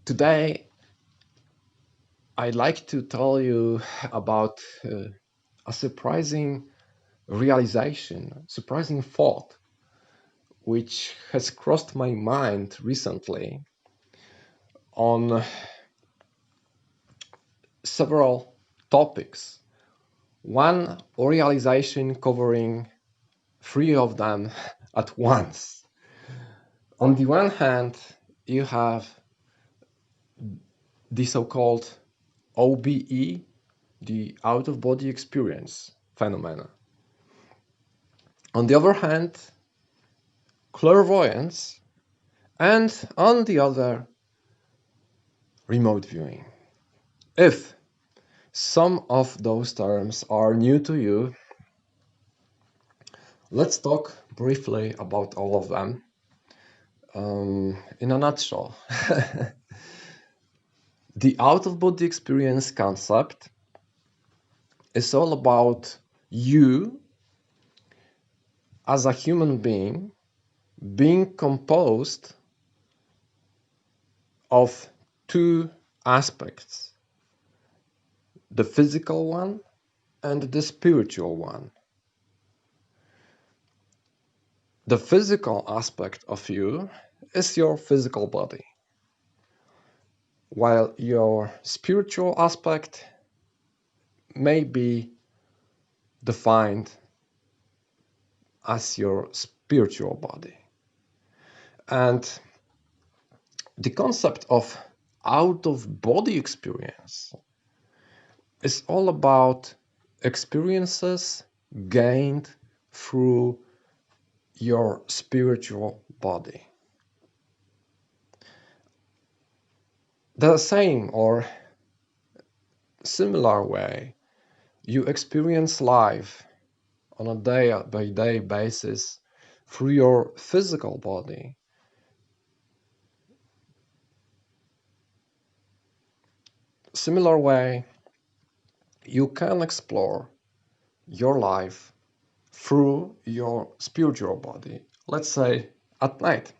Today, I'd like to tell you about a surprising realization, surprising thought, which has crossed my mind recently on several topics. One realization covering three of them at once. On the one hand, you have the so-called OBE, the out-of-body experience phenomena. On the other hand, clairvoyance, and on the other, remote viewing. If some of those terms are new to you, let's talk briefly about all of them. In a nutshell, the out-of-body experience concept is all about you as a human being composed of two aspects, the physical one and the spiritual one. The physical aspect of you is your physical body, while your spiritual aspect may be defined as your spiritual body. And the concept of out-of-body experience is all about experiences gained through your spiritual body. The same or similar way you experience life on a day-by-day basis through your physical body, similar way you can explore your life through your spiritual body. Let's say at night.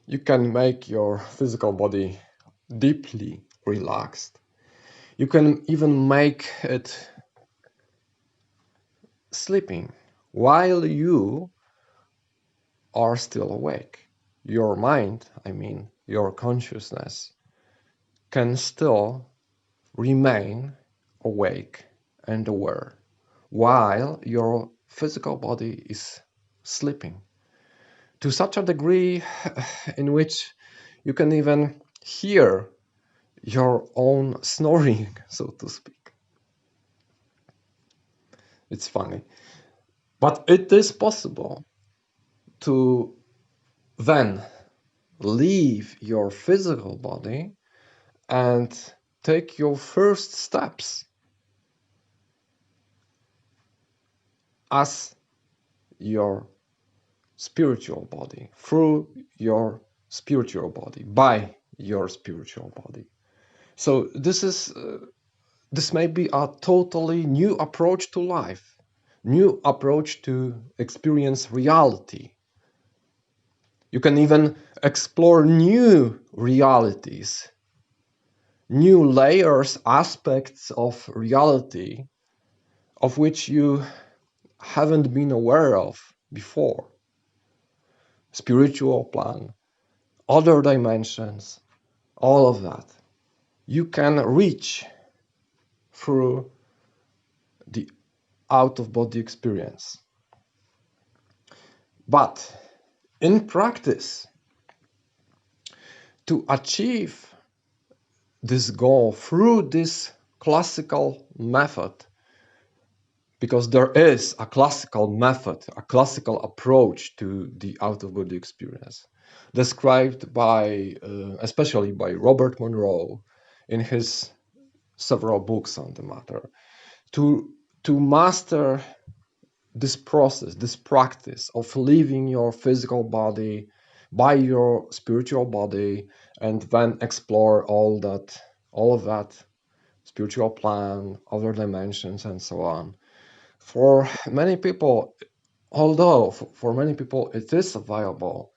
You can make your physical body deeply relaxed. You can even make it sleeping while you are still awake. Your mind, your consciousness, can still remain awake and aware while your physical body is sleeping, to such a degree in which you can even hear your own snoring, so to speak. It's funny. But it is possible to then leave your physical body and take your first steps as your spiritual body, through your spiritual body, by your spiritual body. So this may be a totally new approach to life, new approach to experience reality. You can even explore new realities, new layers, aspects of reality of which you haven't been aware of before. Spiritual plan, other dimensions, all of that. You can reach through the out-of-body experience. But in practice, to achieve this goal through this classical method, because there is a classical method, a classical approach to the out-of-body experience, described by, especially by Robert Monroe in his several books on the matter. To master this process, this practice of leaving your physical body by your spiritual body, and then explore all of that spiritual plan, other dimensions, and so on. For many people, although for many people it is available,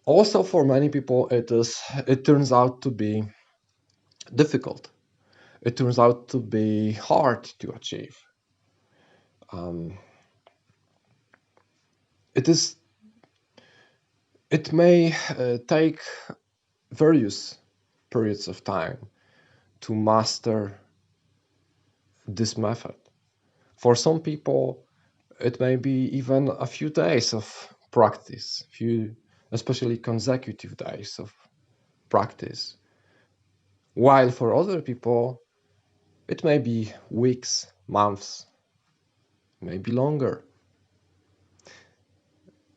Also, for many people, it turns out to be difficult. It turns out to be hard to achieve. Um, it may take various periods of time to master this method. For some people, it may be even a few days of practice, especially consecutive days of practice. While for other people, it may be weeks, months, maybe longer,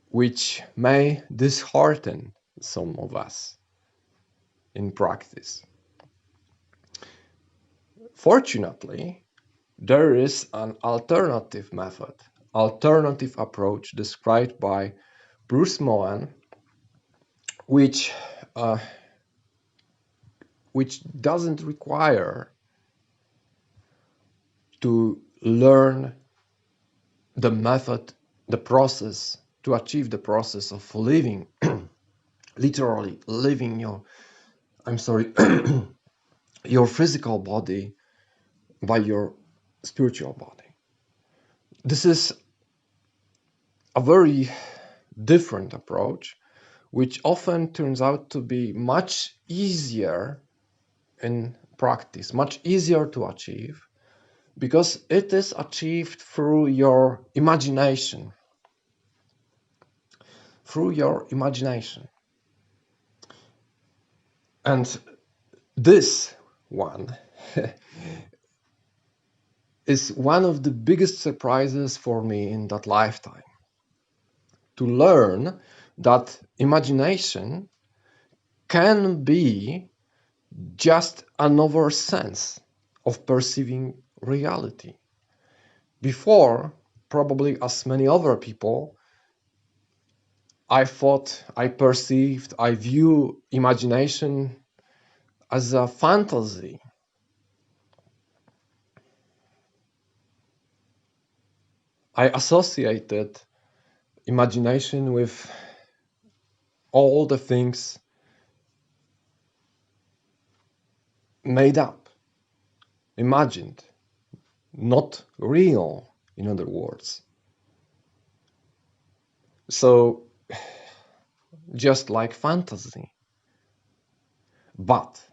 which may dishearten some of us in practice. Fortunately, there is an alternative method, alternative approach described by Bruce Moen, which uh, which doesn't require to learn the method, the process, to achieve the process of living, literally living your physical body by your spiritual body. This is a very different approach, which often turns out to be much easier in practice, much easier to achieve, because it is achieved through your imagination. Through your imagination. And this one is one of the biggest surprises for me in that lifetime. To learn that imagination can be just another sense of perceiving reality. Before, probably as many other people, I thought, I perceived, I view imagination as a fantasy. I associated imagination with all the things made up, imagined, not real, in other words. So, just like fantasy. But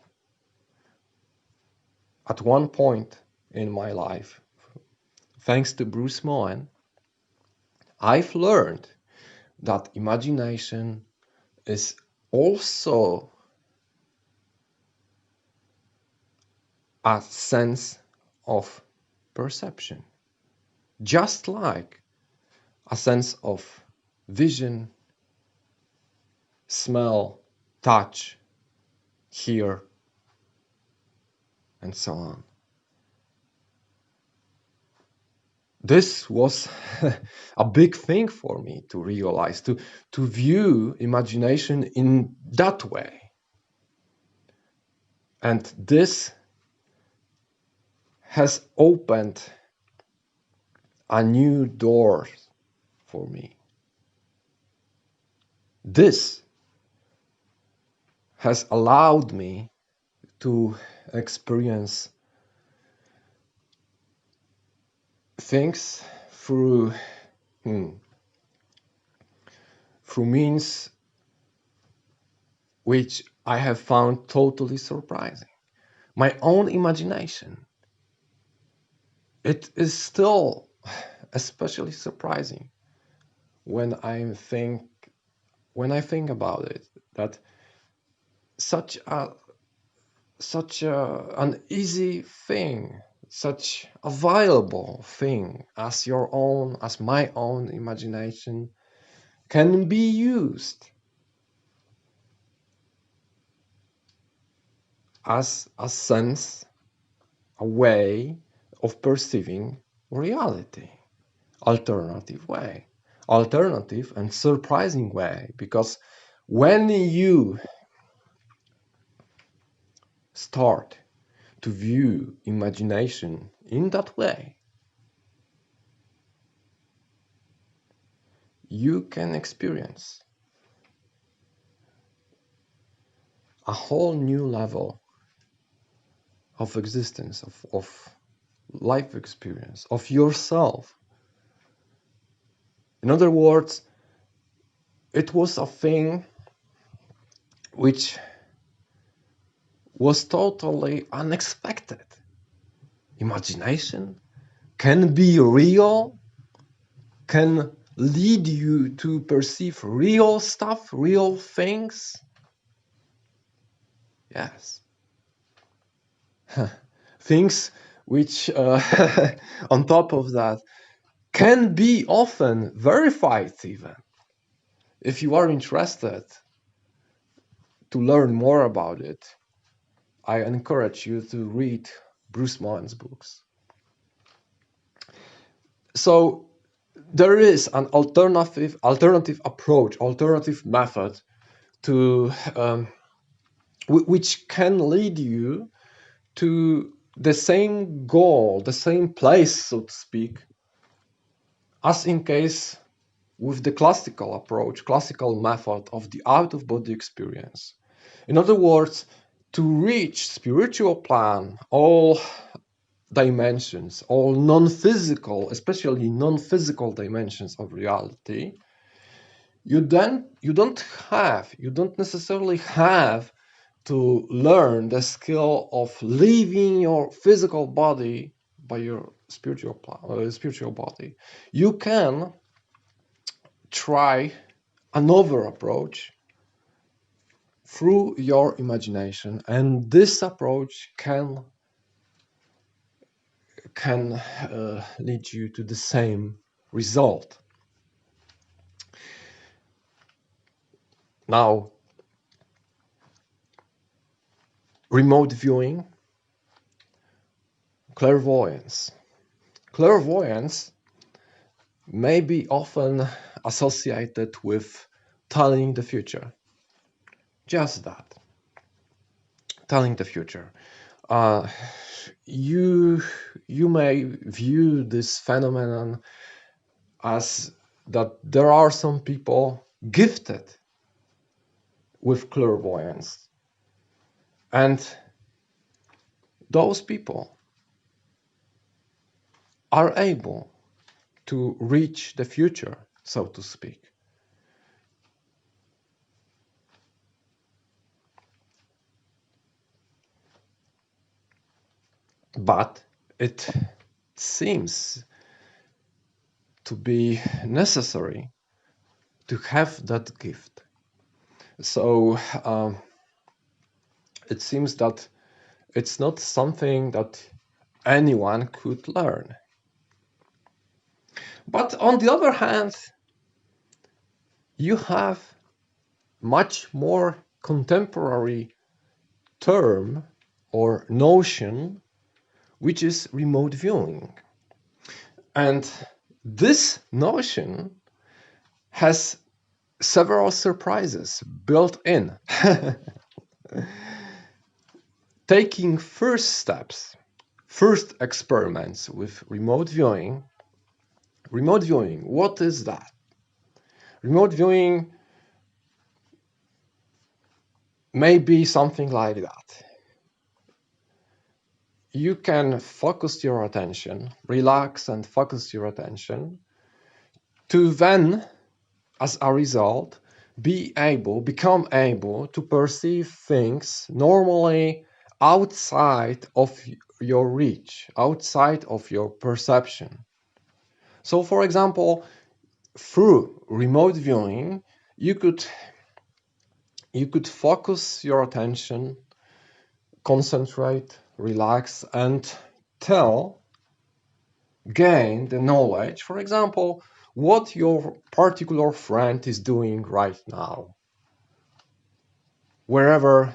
at one point in my life, thanks to Bruce Moen, I've learned that imagination is also a sense of perception, just like a sense of vision, smell, touch, hear, and so on. This was a big thing for me to realize, to view imagination in that way. And this has opened a new door for me. This has allowed me to experience things through means which I have found totally surprising. My own imagination. It is still especially surprising when I think about it, that such an easy thing, such a viable thing as my own imagination can be used as a sense, a way of perceiving reality. Alternative and surprising way, because when you start to view imagination in that way, you can experience a whole new level of existence, of life experience, of yourself. In other words, it was a thing which was totally unexpected. Imagination can be real, can lead you to perceive real stuff, real things. Yes. Things which, on top of that, can be often verified even. If you are interested to learn more about it, I encourage you to read Bruce Moen's books. So there is an alternative approach, alternative method to which can lead you to the same goal, the same place, so to speak, as in case with the classical approach, classical method of the out-of-body experience. In other words, to reach spiritual plan, all dimensions, all non-physical, especially non-physical dimensions of reality, you don't necessarily have to learn the skill of leaving your physical body by your spiritual body. You can try another approach through your imagination, and this approach can lead you to the same result. Now, remote viewing, clairvoyance. Clairvoyance may be often associated with telling the future. Just that. Telling the future. You may view this phenomenon as that there are some people gifted with clairvoyance, and those people are able to reach the future, so to speak. But it seems to be necessary to have that gift. So it seems that it's not something that anyone could learn. But on the other hand, you have much more contemporary term or notion, which is remote viewing. And this notion has several surprises built in. Taking first steps, first experiments with remote viewing. Remote viewing, what is that? Remote viewing may be something like that. You can focus your attention, relax and focus your attention, to then, as a result, become able to perceive things normally outside of your reach, outside of your perception. So, for example, through remote viewing, you could focus your attention, concentrate, relax, and gain the knowledge, for example, what your particular friend is doing right now, wherever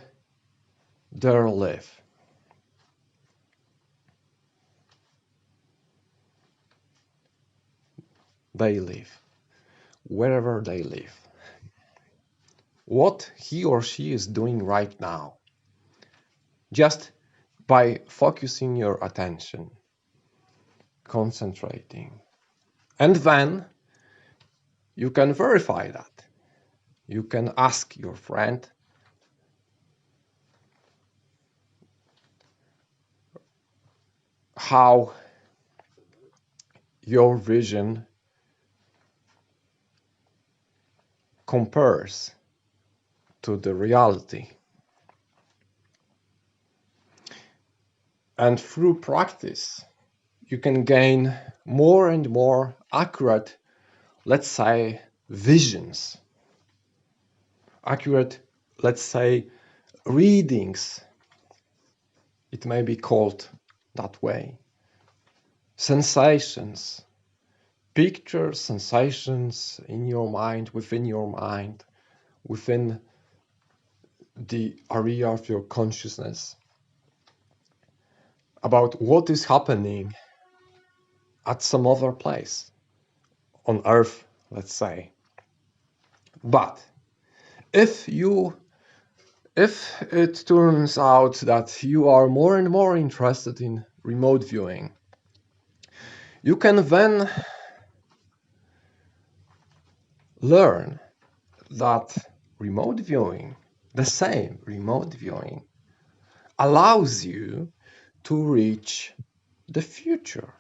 they live. Wherever they live. What he or she is doing right now. Just by focusing your attention, concentrating. And then you can verify that. You can ask your friend, how your vision compares to the reality. And through practice, you can gain more and more accurate, let's say, visions, accurate, let's say, readings. It may be called that way. Sensations, pictures, sensations in your mind, within the area of your consciousness, about what is happening at some other place on Earth, let's say. But if it turns out that you are more and more interested in remote viewing, you can then learn that remote viewing, the same remote viewing, allows you to reach the future,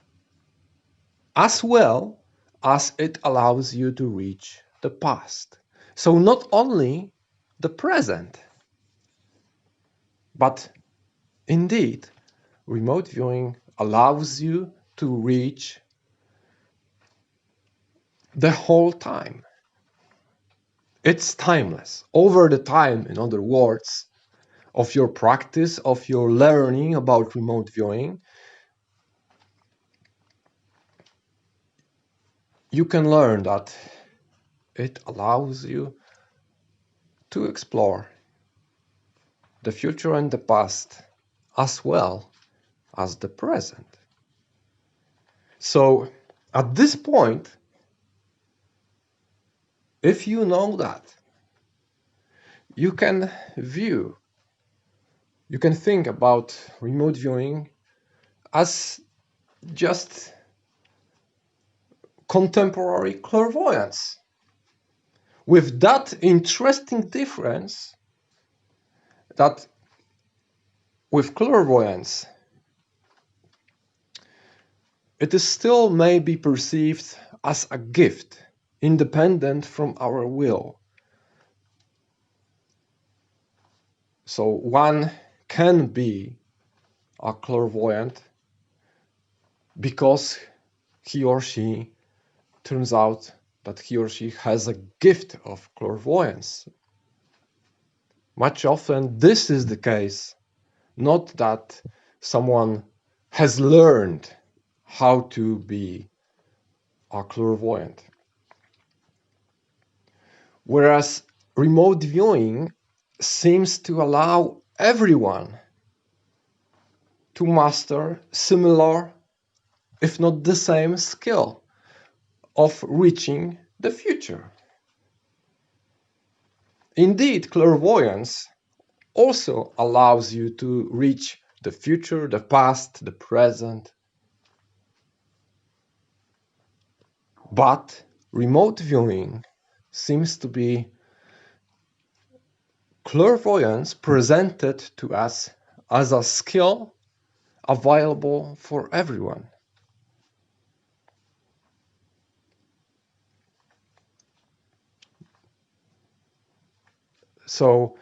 as well as it allows you to reach the past. So not only the present, but indeed, remote viewing allows you to reach the whole time. It's timeless. Over the time, in other words, of your practice, of your learning about remote viewing, you can learn that it allows you to explore the future and the past, as well as the present. So at this point, if you know that, you can think about remote viewing as just contemporary clairvoyance, with that interesting difference that with clairvoyance, it is still may be perceived as a gift, independent from our will. So one can be a clairvoyant because he or she turns out that he or she has a gift of clairvoyance. Much often this is the case, not that someone has learned how to be a clairvoyant. Whereas remote viewing seems to allow everyone to master similar, if not the same, skill of reaching the future. Indeed, clairvoyance also allows you to reach the future, the past, the present. But remote viewing seems to be clairvoyance presented to us as a skill available for everyone. So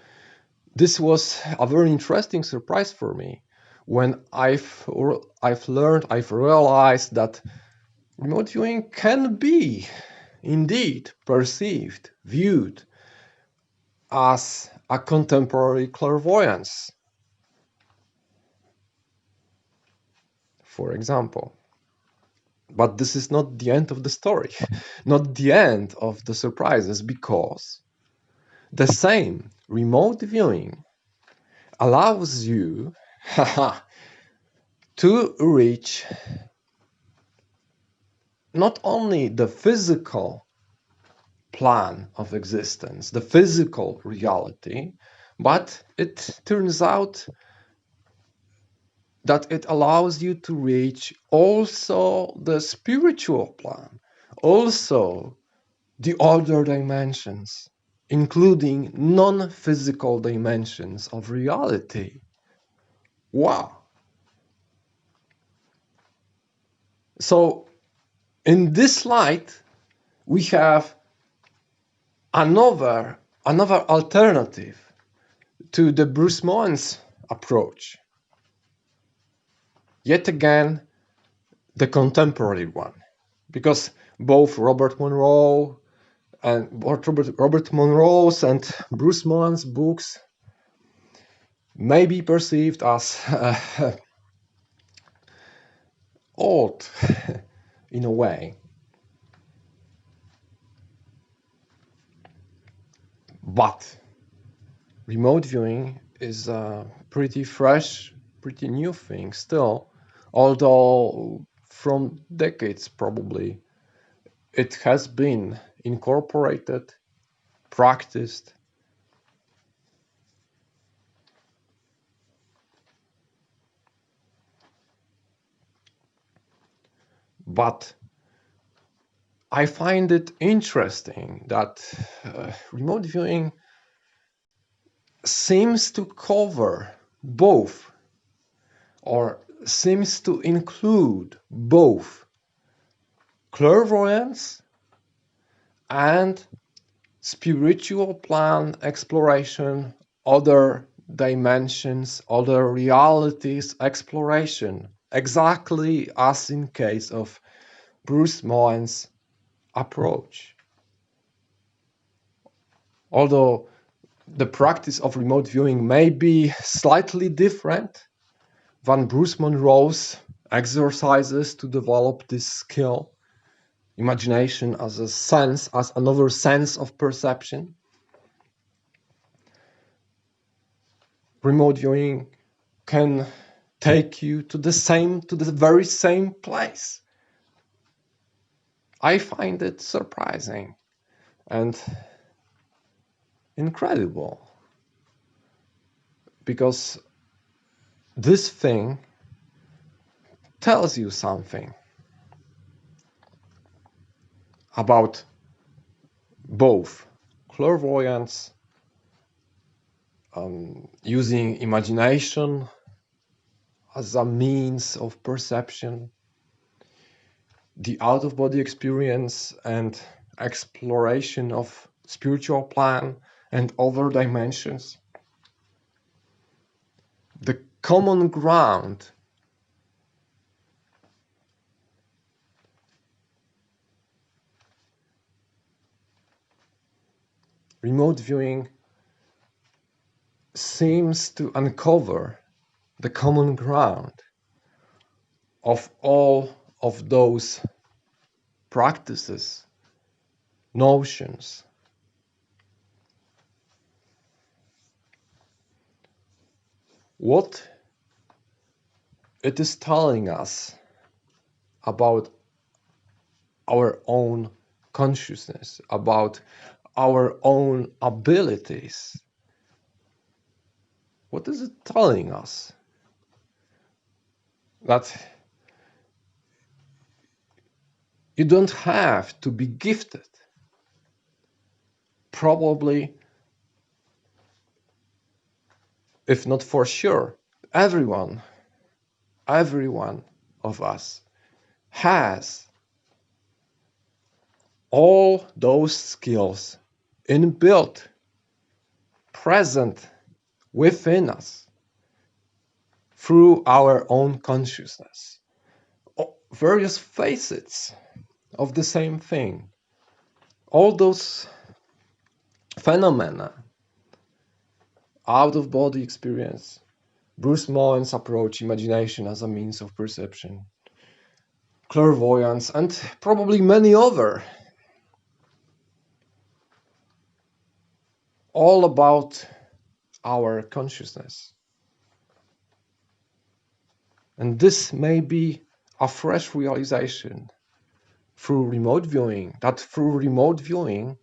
this was a very interesting surprise for me when I've realized that remote viewing can be indeed perceived, viewed as a contemporary clairvoyance, for example. But this is not the end of the story, not the end of the surprises, because the same remote viewing allows you to reach not only the physical plan of existence, the physical reality, but it turns out that it allows you to reach also the spiritual plan, also the other dimensions, including non-physical dimensions of reality. Wow! So in this light, we have another alternative to the Bruce Moen's approach. Yet again, the contemporary one, because both Robert Monroe's and Bruce Moen's books may be perceived as old in a way. But remote viewing is a pretty fresh, pretty new thing still, although from decades probably it has been incorporated, practiced. But I find it interesting that remote viewing seems to cover both, or seems to include both clairvoyance and spiritual plan exploration, other dimensions, other realities exploration, exactly as in case of Bruce Moen's approach. Although the practice of remote viewing may be slightly different than Bruce Monroe's exercises to develop this skill, imagination as a sense, as another sense of perception. Remote viewing can take you to the very same place. I find it surprising and incredible, because this thing tells you something about both clairvoyance, using imagination as a means of perception, the out-of-body experience and exploration of spiritual plan and other dimensions. The common ground remote viewing seems to uncover the common ground of all of those practices, notions. What it is telling us about our own consciousness, about our own abilities. What is it telling us? That you don't have to be gifted. Probably, if not for sure, everyone of us has all those skills inbuilt, present within us through our own consciousness. Various facets of the same thing. All those phenomena, out-of-body experience, Bruce Moen's approach, imagination as a means of perception, clairvoyance, and probably many other, all about our consciousness. And this may be a fresh realization through remote viewing, that through remote viewing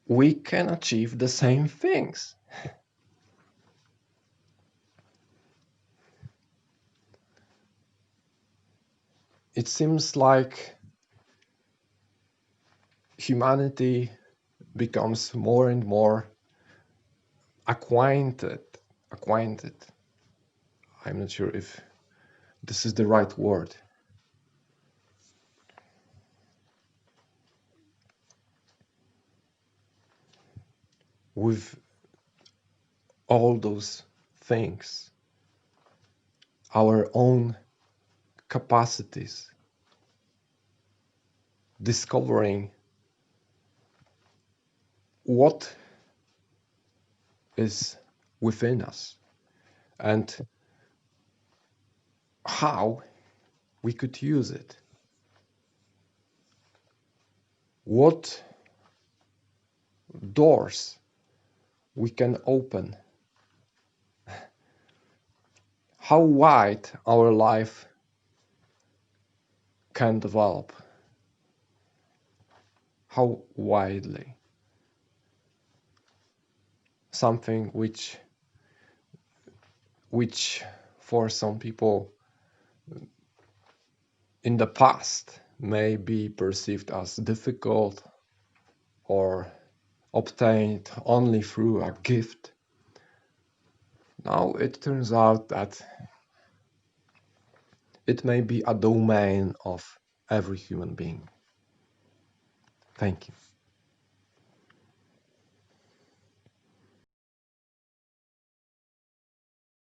we can achieve the same things. It seems like humanity becomes more and more acquainted. I'm not sure if this is the right word. with all those things, our own capacities, discovering what is within us and how we could use it. What doors we can open. How wide our life can develop. How widely. Something which for some people in the past may be perceived as difficult or obtained only through a gift. Now it turns out that it may be a domain of every human being. Thank you.